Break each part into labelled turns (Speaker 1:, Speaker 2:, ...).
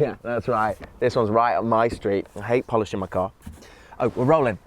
Speaker 1: Yeah, that's right. This one's right up my street. I hate polishing my car. Oh, we're rolling.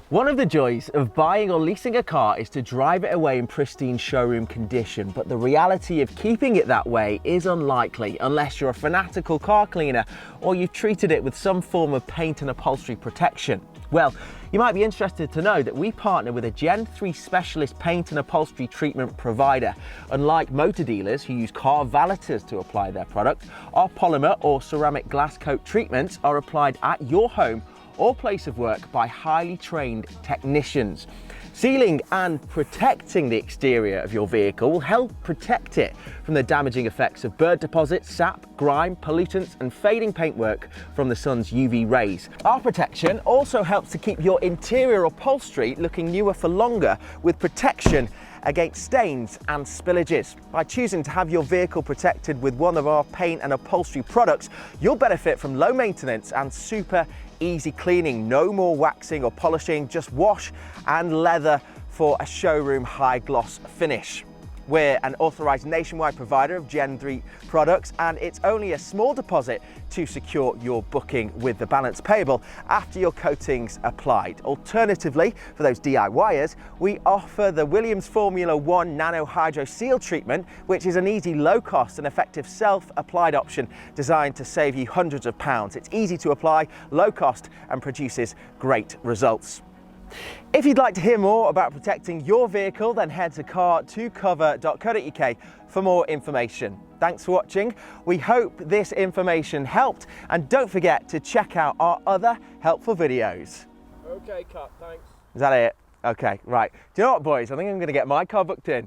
Speaker 1: One of the joys of buying or leasing a car is to drive it away in pristine showroom condition, but the reality of keeping it that way is unlikely unless you're a fanatical car cleaner or you've treated it with some form of paint and upholstery protection. Well, you might be interested to know that we partner with a Gen 3 specialist paint and upholstery treatment provider. Unlike motor dealers who use car valeters to apply their product, our polymer or ceramic glass coat treatments are applied at your home or place of work by highly trained technicians. Sealing and protecting the exterior of your vehicle will help protect it from the damaging effects of bird deposits, sap, grime, pollutants and fading paintwork from the sun's UV rays. Our protection also helps to keep your interior upholstery looking newer for longer with protection against stains and spillages. By choosing to have your vehicle protected with one of our paint and upholstery products, you'll benefit from low maintenance and super easy cleaning. No more waxing or polishing, just wash and leather for a showroom high gloss finish. We're an authorized nationwide provider of Gen 3 products, and it's only a small deposit to secure your booking with the balance payable after your coating's applied. Alternatively, for those DIYers, we offer the Williams Formula 1 Nano Hydro Seal treatment, which is an easy, low cost and effective self-applied option designed to save you hundreds of pounds. It's easy to apply, low cost, and produces great results. If you'd like to hear more about protecting your vehicle, then head to car2cover.co.uk for more information. Thanks for watching. We hope this information helped, and don't forget to check out our other helpful videos.
Speaker 2: Okay, cut, thanks.
Speaker 1: Is that it? Okay, right. Do you know what, boys? I think I'm going to get my car booked in.